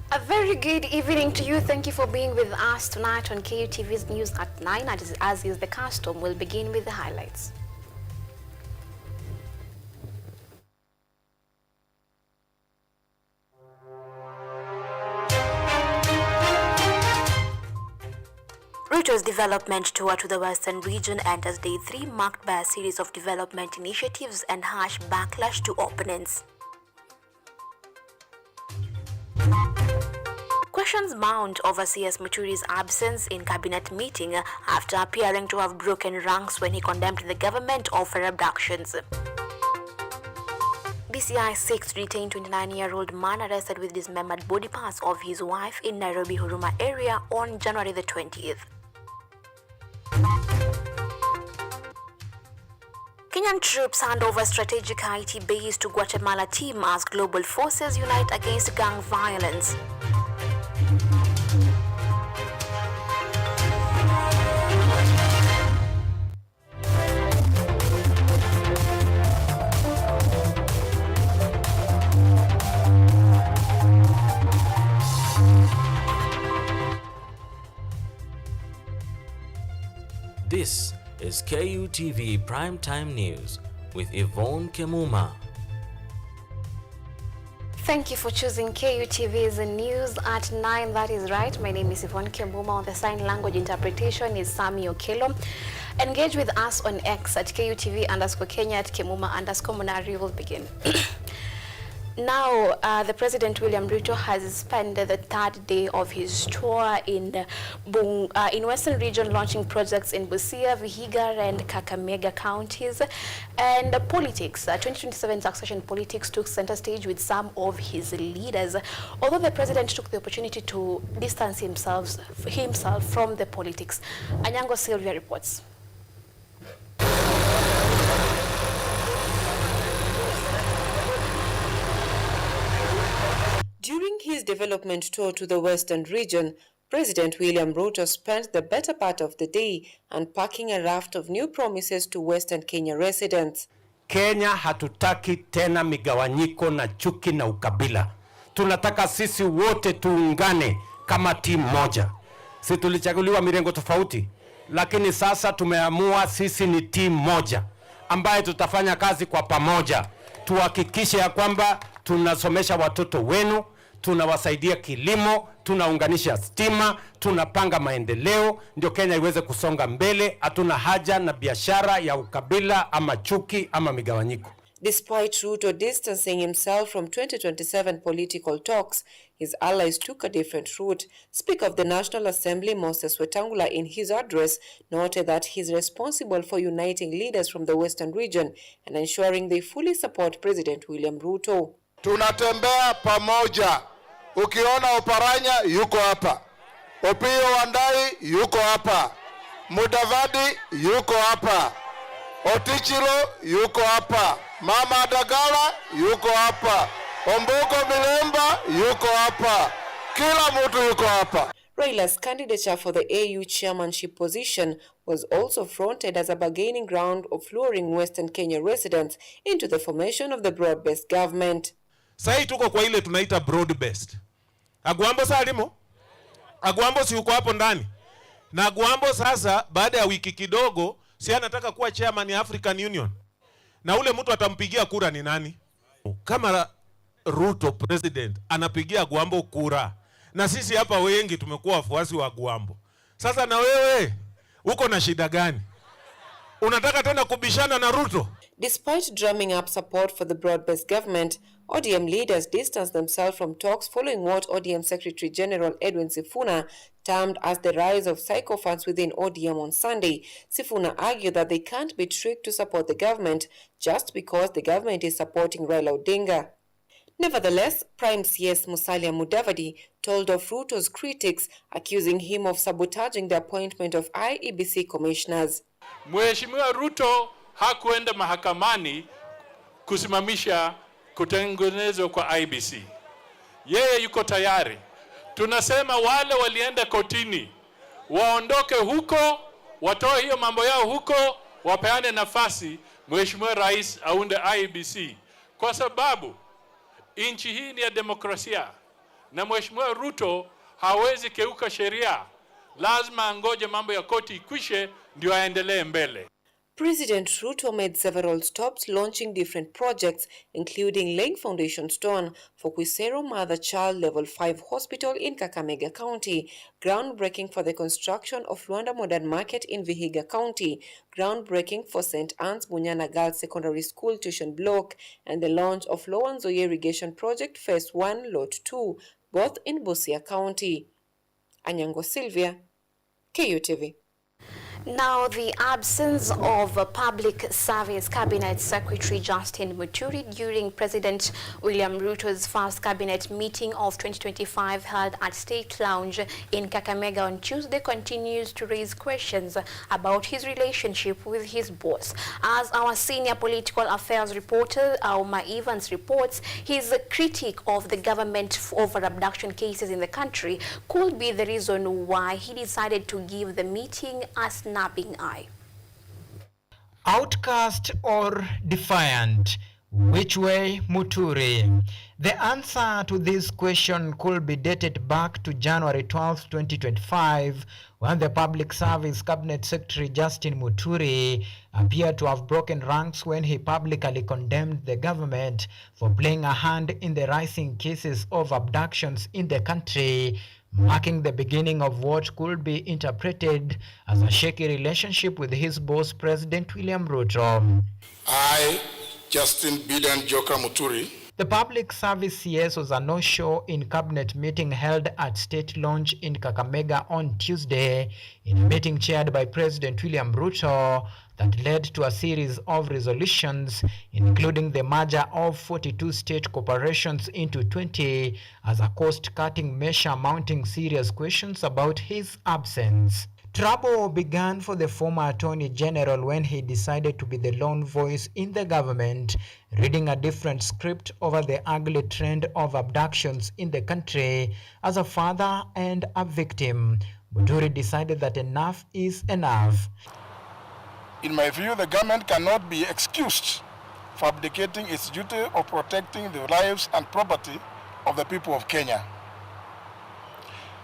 A very good evening to you. Thank you for being with us tonight on KUTV's News at 9. As is the custom, we'll begin with the highlights. Ruto's development tour to the Western region enters day 3, marked by a series of development initiatives and harsh backlash to opponents. Questions mount over CS Muturi's absence in cabinet meeting after appearing to have broken ranks when he condemned the government of abductions. DCI seeks to detain 29-year-old man arrested with dismembered body parts of his wife in Nairobi Huruma area on January the 20th. Kenyan troops hand over strategic Haiti base to Guatemala team as global forces unite against gang violence. This is KUTV Primetime News with Yvonne Kemuma. Thank you for choosing KUTV's News at 9. That is right. My name is Yvonne Kemuma. On the sign language interpretation is Sami Okelo. Engage with us on X at KUTV_Kenya at Kemuma_Munari. Will begin. Now, the President William Ruto has spent the third day of his tour in Western Region, launching projects in Busia, Vihiga, and Kakamega counties. And politics, 2027 succession politics took center stage with some of his leaders, although the President took the opportunity to distance himself from the politics. Anyango Sylvia reports. During his development tour to the Western region, President William Ruto spent the better part of the day unpacking a raft of new promises to Western Kenya residents. Kenya hatutaki tena migawanyiko na chuki na ukabila. Tunataka sisi wote tuungane kama timu moja. Sisi tulichaguliwa mirengo tofauti, lakini sasa tumeamua sisi ni timu moja ambaye tutafanya kazi kwa pamoja. Tuhakikishe ya kwamba tunasomesha watoto wenu, tunawasaidia kilimo, tunaunganisha stima, tunapanga maendeleo, ndio Kenya iweze kusonga mbele. Hatuna haja na biashara ya ukabila ama chuki ama migawanyiko. Despite Ruto distancing himself from 2027 political talks, his allies took a different route. Speaker of the National Assembly Moses Wetangula, in his address, noted that he is responsible for uniting leaders from the Western region and ensuring they fully support President William Ruto. Tunatembea pamoja. Ukiona Oparanya yuko hapa, Opiyo Wandayi yuko hapa, Mudavadi yuko hapa, Otichilo yuko hapa, Mama Dagala yuko hapa, Ombuko Milemba yuko hapa, kila mtu yuko hapa. Raila's candidature for the AU chairmanship position was also fronted as a bargaining ground of luring Western Kenya residents into the formation of the broad-based government. Sai tuko kwa ile tunaita broad-based. Agwambo salimo? Agwambo si uko hapo ndani? Na Agwambo sasa baada ya wiki kidogo si anataka kuwa chairman ya African Union. Na ule mtu atampigia kura ni nani? Kama Ruto president anapigia Agwambo kura, na sisi hapa wengi tumekuwa wafuasi wa Agwambo. Sasa na wewe uko na shida gani? Unataka tena kubishana na Ruto? Despite drumming up support for the broad-based government, ODM leaders distanced themselves from talks following what ODM Secretary General Edwin Sifuna termed as the rise of sycophants within ODM on Sunday. Sifuna argued that they can't be tricked to support the government just because the government is supporting Raila Odinga. Nevertheless, Prime CS Musalia Mudavadi told of Ruto's critics, accusing him of sabotaging the appointment of IEBC commissioners. Mheshimiwa Ruto hakuenda mahakamani kusimamisha kutengenezwa kwa IBC. Yeye yuko tayari. Tunasema wale walienda kotini waondoke huko, watoe hiyo mambo yao huko, wapeane nafasi Mheshimiwa Rais aunde IBC, kwa sababu nchi hii ni ya demokrasia na Mheshimiwa Ruto hawezi keuka sheria. Lazima angoje mambo ya koti ikwishe ndio aendelee mbele. President Ruto made several stops launching different projects, including laying foundation stone for Kwisero Mother-Child Level 5 Hospital in Kakamega County, groundbreaking for the construction of Luanda Modern Market in Vihiga County, groundbreaking for St. Anne's Bunyana Girls Secondary School tuition block, and the launch of Lowanzoye Irrigation Project Phase 1 Lot 2, both in Busia County. Anyango Sylvia, KUTV. Now, the absence of a Public Service Cabinet Secretary Justin Muturi during President William Ruto's first cabinet meeting of 2025 held at State Lounge in Kakamega on Tuesday continues to raise questions about his relationship with his boss. As our senior political affairs reporter, Auma Evans, reports, his critique of the government over abduction cases in the country could be the reason why he decided to give the meeting a snapping eye. Outcast or defiant? Which way, Muturi? The answer to this question could be dated back to January 12, 2025, when the Public Service Cabinet Secretary Justin Muturi appeared to have broken ranks when he publicly condemned the government for playing a hand in the rising cases of abductions in the country, marking the beginning of what could be interpreted as a shaky relationship with his boss, President William Ruto. I, Justin Bidan Joka Muturi. The Public Service CS was a no-show in cabinet meeting held at State Lounge in Kakamega on Tuesday, in a meeting chaired by President William Ruto that led to a series of resolutions, including the merger of 42 state corporations into 20 as a cost-cutting measure, mounting serious questions about his absence. Trouble began for the former Attorney General when he decided to be the lone voice in the government, reading a different script over the ugly trend of abductions in the country. As a father and a victim, Muturi decided that enough is enough. In my view, the government cannot be excused for abdicating its duty of protecting the lives and property of the people of Kenya.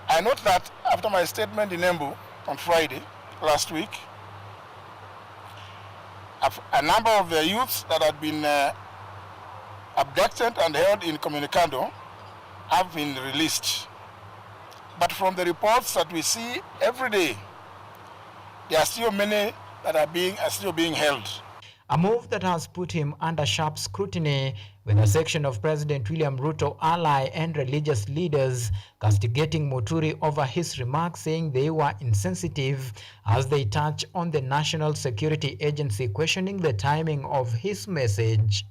I note that after my statement in Embu on Friday last week, a number of the youths that had been abducted and held in Communicado have been released. But from the reports that we see every day, there are still many that are still being held. A move that has put him under sharp scrutiny, with a section of President William Ruto ally and religious leaders castigating Muturi over his remarks, saying they were insensitive as they touch on the National Security Agency questioning the timing of his message.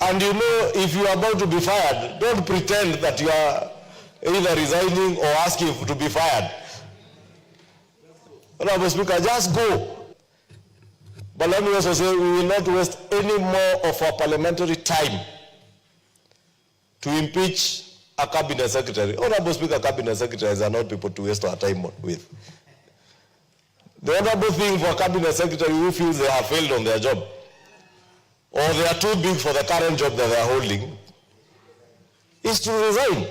And you know, if you are about to be fired, don't pretend that you are either resigning or asking to be fired. Honorable Speaker, just go. But let me also say, we will not waste any more of our parliamentary time to impeach a cabinet secretary. Honorable Speaker, cabinet secretaries are not people to waste our time with. The honorable thing for a cabinet secretary who feels they have failed on their job, or they are too big for the current job that they are holding, is to resign.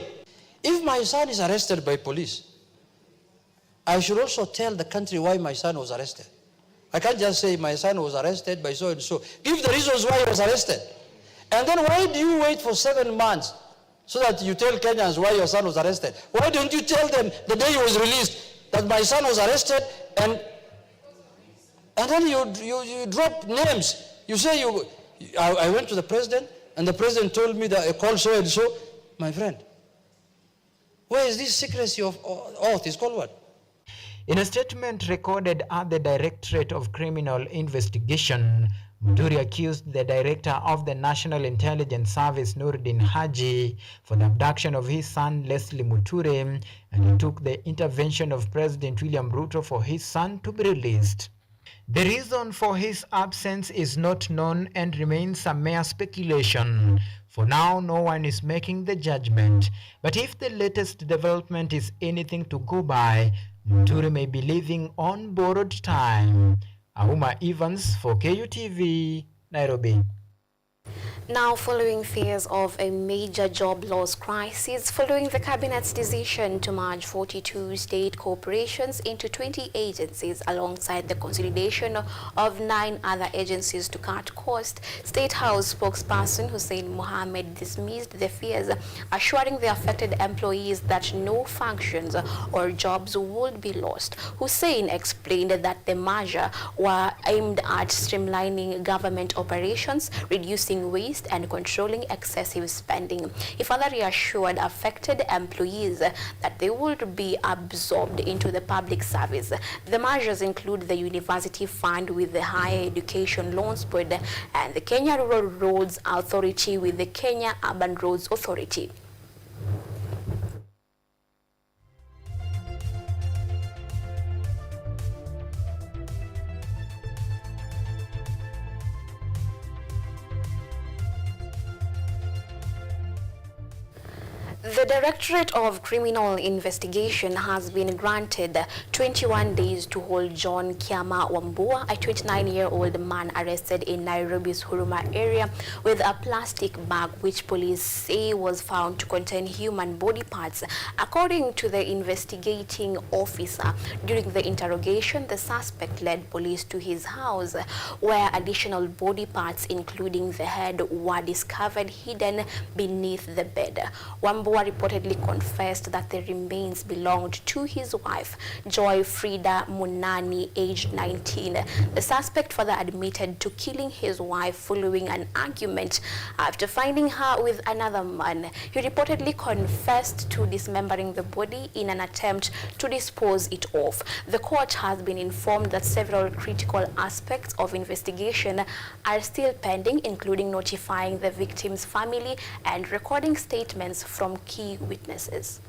If my son is arrested by police, I should also tell the country why my son was arrested. I can't just say my son was arrested by so and so. Give the reasons why he was arrested. And then why do you wait for 7 months so that you tell Kenyans why your son was arrested? Why don't you tell them the day he was released that my son was arrested, and then you drop names. You say I went to the president and the president told me that I called so and so. My friend, where is this secrecy of oath? It's called what? In a statement recorded at the Directorate of Criminal Investigation, Muturi accused the director of the National Intelligence Service, Nuruddin Haji, for the abduction of his son, Leslie Muturi, and he took the intervention of President William Ruto for his son to be released. The reason for his absence is not known and remains a mere speculation. For now, no one is making the judgment. But if the latest development is anything to go by, Muturi may be living on borrowed time. Auma Evans for KUTV, Nairobi. Now, following fears of a major job loss crisis, following the Cabinet's decision to merge 42 state corporations into 20 agencies alongside the consolidation of 9 other agencies to cut costs, State House spokesperson Hussein Mohammed dismissed the fears, assuring the affected employees that no functions or jobs would be lost. Hussein explained that the merger were aimed at streamlining government operations, reducing waste, and controlling excessive spending. He further reassured affected employees that they would be absorbed into the public service. The measures include the University Fund with the Higher Education Loans Board and the Kenya Rural Roads Authority with the Kenya Urban Roads Authority. The Directorate of Criminal Investigation has been granted 21 days to hold John Kiama Wambua, a 29-year-old man arrested in Nairobi's Huruma area with a plastic bag which police say was found to contain human body parts. According to the investigating officer, during the interrogation, the suspect led police to his house where additional body parts, including the head, were discovered hidden beneath the bed. Wambua reportedly confessed that the remains belonged to his wife, Joy Frida Munani, aged 19. The suspect further admitted to killing his wife following an argument after finding her with another man. He reportedly confessed to dismembering the body in an attempt to dispose it off. The court has been informed that several critical aspects of investigation are still pending, including notifying the victim's family and recording statements from key witnesses.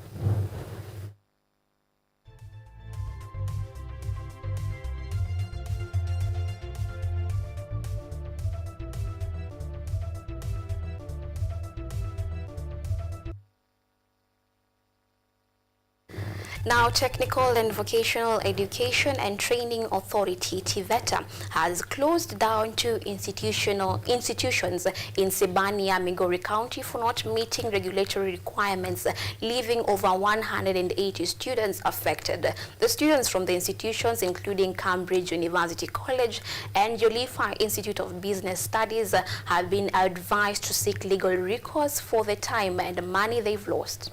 Now, Technical and Vocational Education and Training Authority, TVETA, has closed down 2 institutions in Sibania, Migori County for not meeting regulatory requirements, leaving over 180 students affected. The students from the institutions, including Cambridge University College and Jolifa Institute of Business Studies, have been advised to seek legal recourse for the time and money they've lost.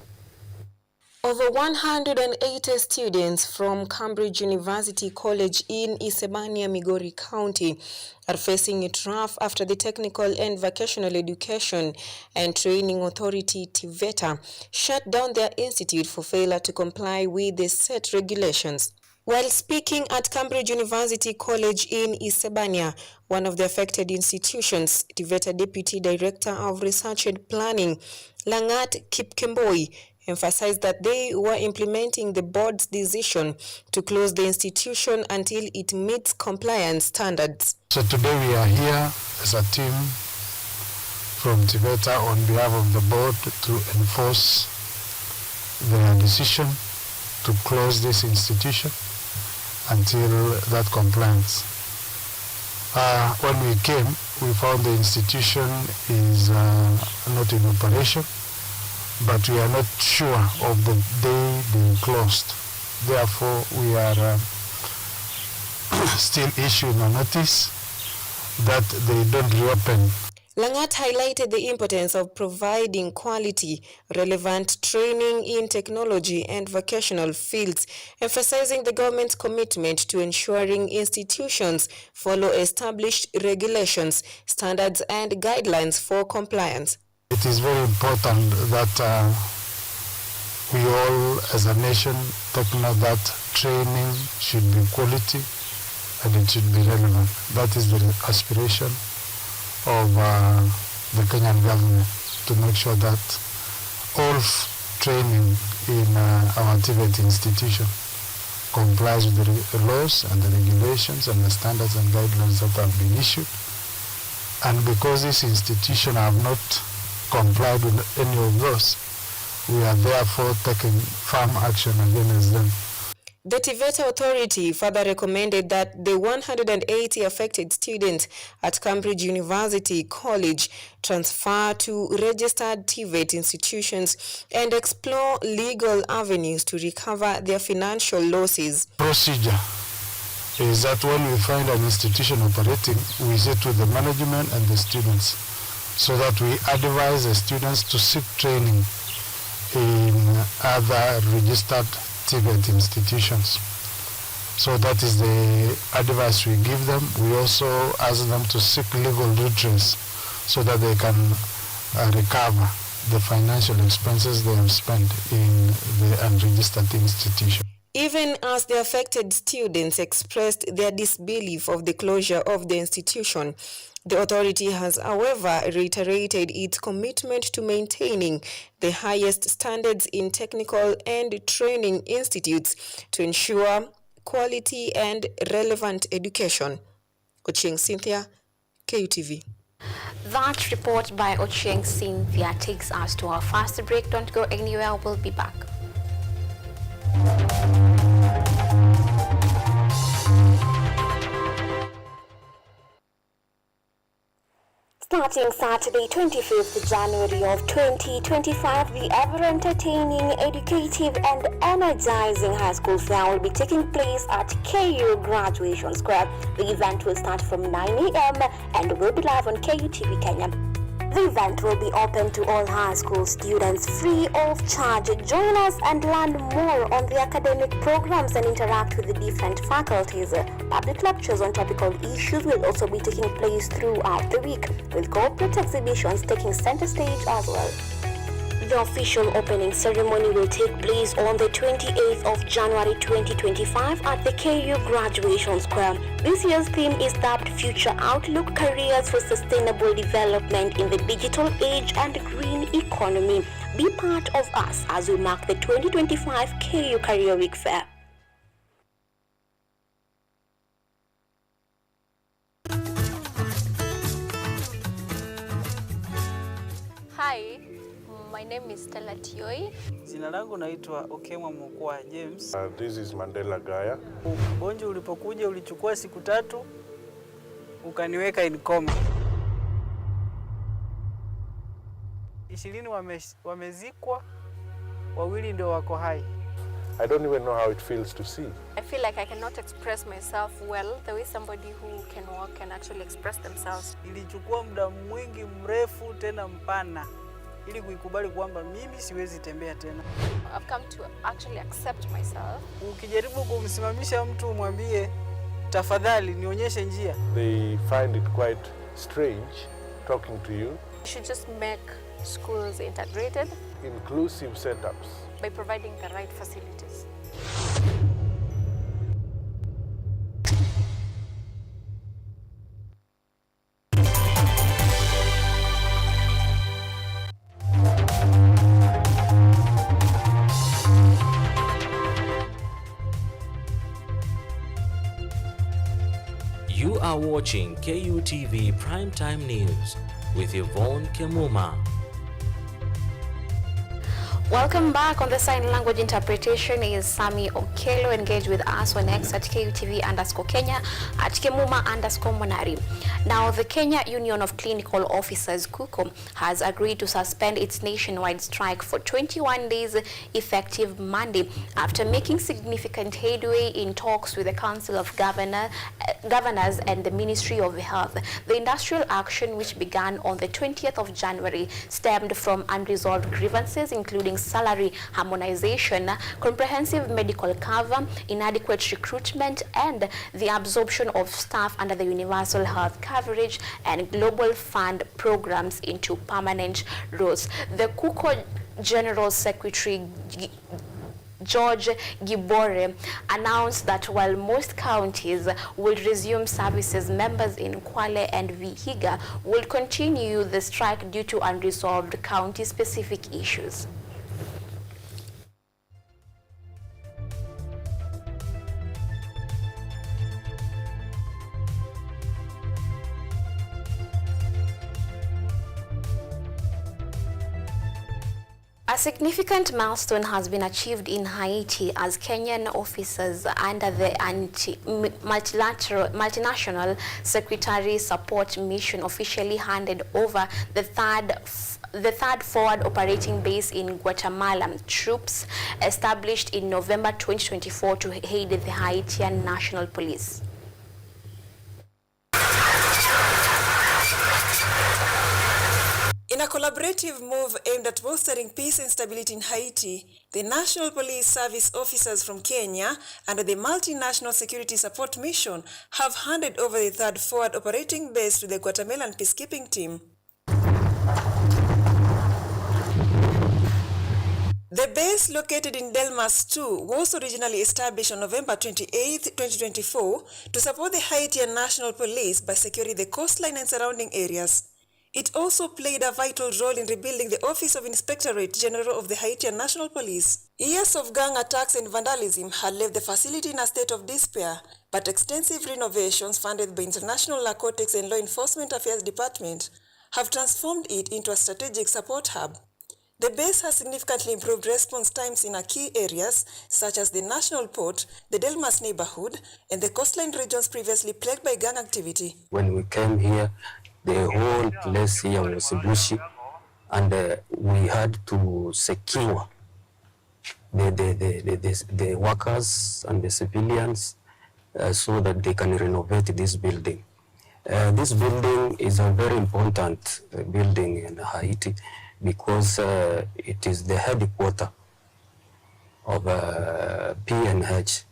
Over 180 students from Cambridge University College in Isebania, Migori County are facing it rough after the Technical and Vocational Education and Training Authority, TVETA, shut down their institute for failure to comply with the set regulations. While speaking at Cambridge University College in Isebania, one of the affected institutions, TVETA Deputy Director of Research and Planning, Langat Kipkemboi, emphasized that they were implementing the board's decision to close the institution until it meets compliance standards. So today we are here as a team from TVETA on behalf of the board to enforce their decision to close this institution until that compliance. When we came, we found the institution is not in operation, but we are not sure of the day being closed. Therefore, we are still issuing a notice that they don't reopen. Langat highlighted the importance of providing quality, relevant training in technology and vocational fields, emphasizing the government's commitment to ensuring institutions follow established regulations, standards, and guidelines for compliance. It is very important that we all as a nation take note that training should be quality and it should be relevant. That is the aspiration of the Kenyan government, to make sure that all training in our TVET institution complies with the laws and the regulations and the standards and guidelines that have been issued. And because this institution have not complied with any of those, we are therefore taking firm action against them. The TVETA authority further recommended that the 180 affected students at Cambridge University College transfer to registered TVET institutions and explore legal avenues to recover their financial losses. Procedure is that when we find an institution operating, we say to the management and the students, so that we advise the students to seek training in other registered TVET institutions. So that is the advice we give them. We also ask them to seek legal redress so that they can recover the financial expenses they have spent in the unregistered institution. Even as the affected students expressed their disbelief of the closure of the institution, the authority has, however, reiterated its commitment to maintaining the highest standards in technical and training institutes to ensure quality and relevant education. Ochieng Cynthia, KUTV. That report by Ochieng Cynthia takes us to our first break. Don't go anywhere, we'll be back. Starting Saturday, 25th January of 2025, the ever-entertaining, educative and energizing high school fair will be taking place at KU Graduation Square. The event will start from 9 a.m. and will be live on KUTV Kenya. The event will be open to all high school students free of charge. Join us and learn more on the academic programs and interact with the different faculties. Public lectures on topical issues will also be taking place throughout the week, with corporate exhibitions taking center stage as well. The official opening ceremony will take place on the 28th of January 2025 at the KU Graduation Square. This year's theme is dubbed Future Outlook: Careers for Sustainable Development in the Digital Age and Green Economy. Be part of us as we mark the 2025 KU Career Week Fair. Hi. My name is Stella Tioi. Jina langu naitwa Okemwa Mukwa James. This is Mandela Gaya. Ugonjwa ulipokuja ulichukua siku 3 ukaniweka in coma. 20 wamezikwa, 2 ndio wako hai. I don't even know how it feels to see. I feel like I cannot express myself well the way somebody who can walk can actually express themselves. Ilichukua muda mwingi mrefu tena mpana ili kuikubali kwamba mimi siwezi tembea tena. I've come to actually accept myself. Ukijaribu kumsimamisha mtu umwambie tafadhali nionyeshe njia, they find it quite strange talking to you. You should just make schools integrated, inclusive setups by providing the right facilities. You are watching KUTV Primetime News with Yvonne Kemuma. Welcome back. On the sign language interpretation is Sami Okelo. Engage with us on X at KUTV_Kenya, at Kemuma_Monari. Now, the Kenya Union of Clinical Officers, KUCO, has agreed to suspend its nationwide strike for 21 days effective Monday after making significant headway in talks with the Council of Governors and the Ministry of Health. The industrial action, which began on the 20th of January, stemmed from unresolved grievances including salary harmonization, comprehensive medical cover, inadequate recruitment, and the absorption of staff under the universal health coverage and global fund programs into permanent roles. The KUCO General Secretary George Gibore announced that while most counties will resume services, members in Kwale and Vihiga will continue the strike due to unresolved county-specific issues. A significant milestone has been achieved in Haiti as Kenyan officers under the multinational security support mission officially handed over the third forward operating base in Guatemala. Troops established in November 2024 to aid the Haitian National Police. In a collaborative move aimed at bolstering peace and stability in Haiti, the National Police Service officers from Kenya under the Multinational Security Support Mission have handed over the third forward operating base to the Guatemalan peacekeeping team. The base, located in Delmas 2, was originally established on November 28, 2024 to support the Haitian National Police by securing the coastline and surrounding areas. It also played a vital role in rebuilding the Office of Inspectorate General of the Haitian National Police. Years of gang attacks and vandalism had left the facility in a state of despair, but extensive renovations funded by International Narcotics and Law Enforcement Affairs Department have transformed it into a strategic support hub. The base has significantly improved response times in key areas such as the National Port, the Delmas neighborhood, and the coastline regions previously plagued by gang activity. When we came here, the whole place here was bushy, and we had to secure the workers and the civilians so that they can renovate this building. This building is a very important building in Haiti because it is the headquarters of PNH.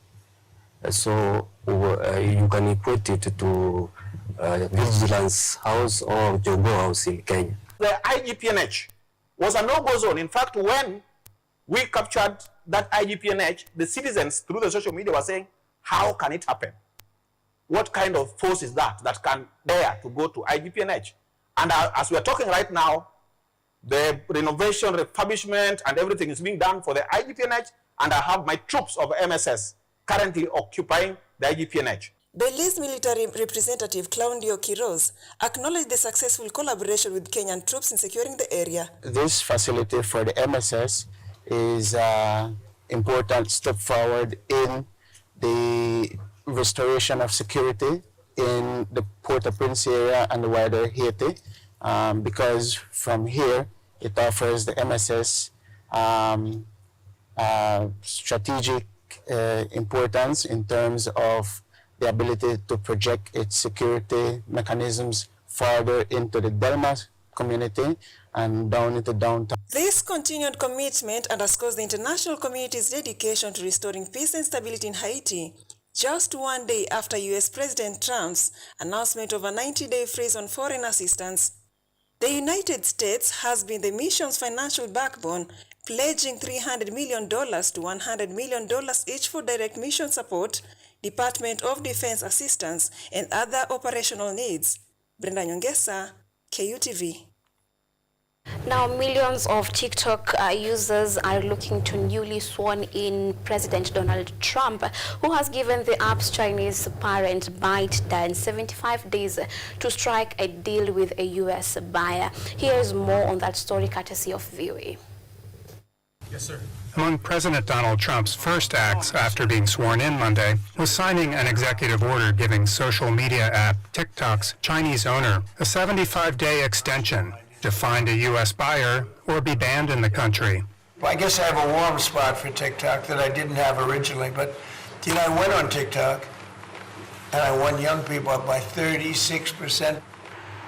So you can equate it to Vigilance House or Jogo House in Kenya. The IGPNH was a no-go zone. In fact, when we captured that IGPNH, the citizens through the social media were saying, how can it happen? What kind of force is that can dare to go to IGPNH? And as we are talking right now, the renovation, refurbishment, and everything is being done for the IGPNH, and I have my troops of MSS currently occupying the IGPNH. Belize military representative Claudio Quiroz acknowledged the successful collaboration with Kenyan troops in securing the area. This facility for the MSS is an important step forward in the restoration of security in the Port-au-Prince area and the wider Haiti, because from here it offers the MSS strategic importance in terms of the ability to project its security mechanisms further into the Delmas community and down into downtown. This continued commitment underscores the international community's dedication to restoring peace and stability in Haiti, just one day after US President Trump's announcement of a 90-day freeze on foreign assistance. The United States has been the mission's financial backbone, pledging $300 million to $100 million each for direct mission support, Department of Defense assistance, and other operational needs. Brenda Nyongesa, KUTV. Now, millions of TikTok users are looking to newly sworn-in President Donald Trump, who has given the app's Chinese parent ByteDance 75 days to strike a deal with a U.S. buyer. Here is more on that story, courtesy of VOA. Yes, sir. Among President Donald Trump's first acts after being sworn in Monday was signing an executive order giving social media app TikTok's Chinese owner a 75-day extension to find a U.S. buyer or be banned in the country. Well, I guess I have a warm spot for TikTok that I didn't have originally, but you know, I went on TikTok and I won young people up by 36%.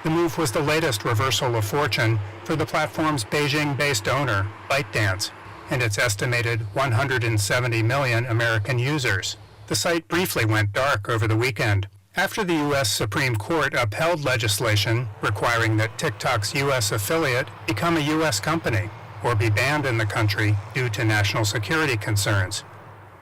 The move was the latest reversal of fortune for the platform's Beijing-based owner, ByteDance, and its estimated 170 million American users. The site briefly went dark over the weekend after the U.S. Supreme Court upheld legislation requiring that TikTok's U.S. affiliate become a U.S. company or be banned in the country due to national security concerns.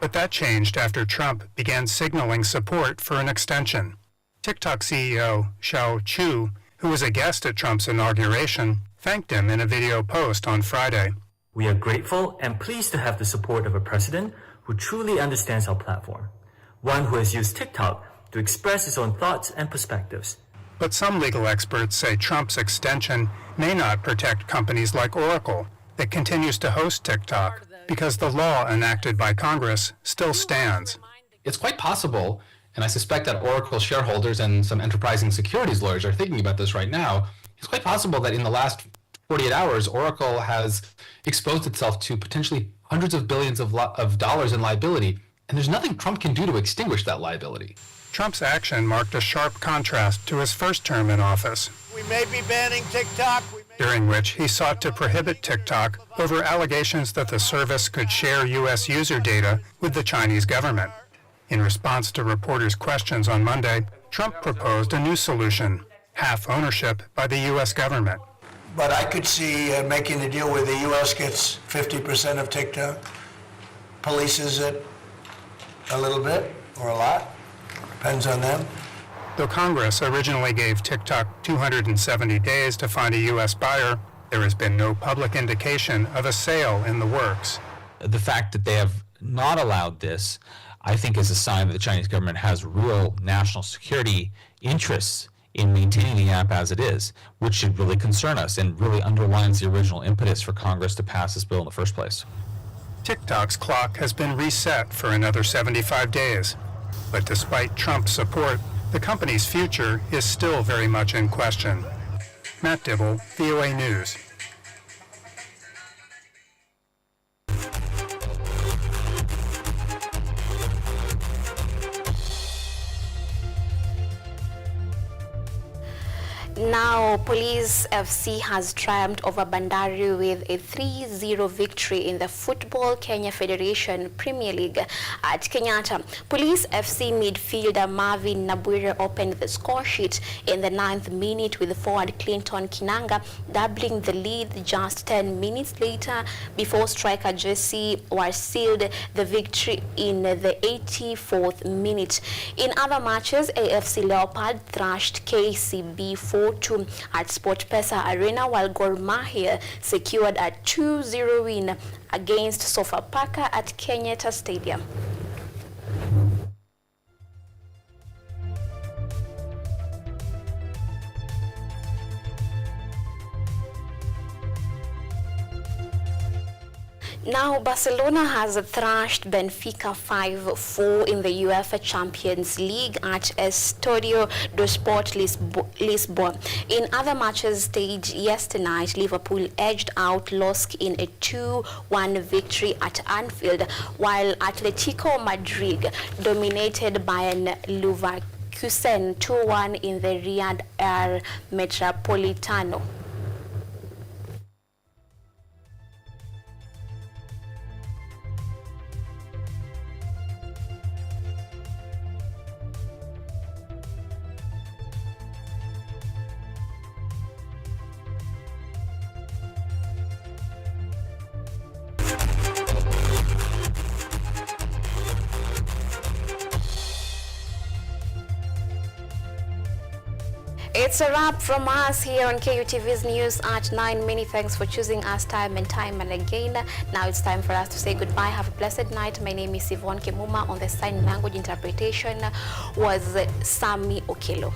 But that changed after Trump began signaling support for an extension. TikTok CEO Xiao Chu, who was a guest at Trump's inauguration, thanked him in a video post on Friday. We are grateful and pleased to have the support of a president who truly understands our platform, one who has used TikTok to express his own thoughts and perspectives. But some legal experts say Trump's extension may not protect companies like Oracle, that continues to host TikTok because the law enacted by Congress still stands. It's quite possible, and I suspect that Oracle shareholders and some enterprising securities lawyers are thinking about this right now, it's quite possible that in the last 48 hours, Oracle has exposed itself to potentially hundreds of billions of dollars in liability, and there's nothing Trump can do to extinguish that liability. Trump's action marked a sharp contrast to his first term in office, We may be banning TikTok. during which he sought to prohibit TikTok over allegations that the service could share U.S. user data with the Chinese government. In response to reporters' questions on Monday, Trump proposed a new solution, half ownership by the U.S. government. But I could see making a deal where the U.S. gets 50% of TikTok, polices it a little bit or a lot, depends on them. Though Congress originally gave TikTok 270 days to find a U.S. buyer, there has been no public indication of a sale in the works. The fact that they have not allowed this, I think, is a sign that the Chinese government has real national security interests in maintaining the app as it is, which should really concern us and really underlines the original impetus for Congress to pass this bill in the first place. TikTok's clock has been reset for another 75 days. But despite Trump's support, the company's future is still very much in question. Matt Dibble, VOA News. Now, Police FC has triumphed over Bandari with a 3-0 victory in the Football Kenya Federation Premier League at Kenyatta. Police FC midfielder Marvin Nabwire opened the score sheet in the 9th minute with forward Clinton Kinanga doubling the lead just 10 minutes later before striker Jesse was sealed the victory in the 84th minute. In other matches, AFC Leopard thrashed KCB 4-2 at SportPesa Arena, while Gor Mahia secured a 2-0 win against Sofapaka at Kenyatta Stadium. Now, Barcelona has thrashed Benfica 5-4 in the UEFA Champions League at Estadio do Sport Lisbon. In other matches staged yesterday night, Liverpool edged out LOSC in a 2-1 victory at Anfield, while Atletico Madrid dominated Bayern Leverkusen 2-1 in the Riyadh Air Metropolitano. It's a wrap from us here on KUTV's News at 9. Many thanks for choosing us time and again. Now it's time for us to say goodbye. Have a blessed night. My name is Yvonne Kemuma. On the sign language interpretation was Sami Okelo.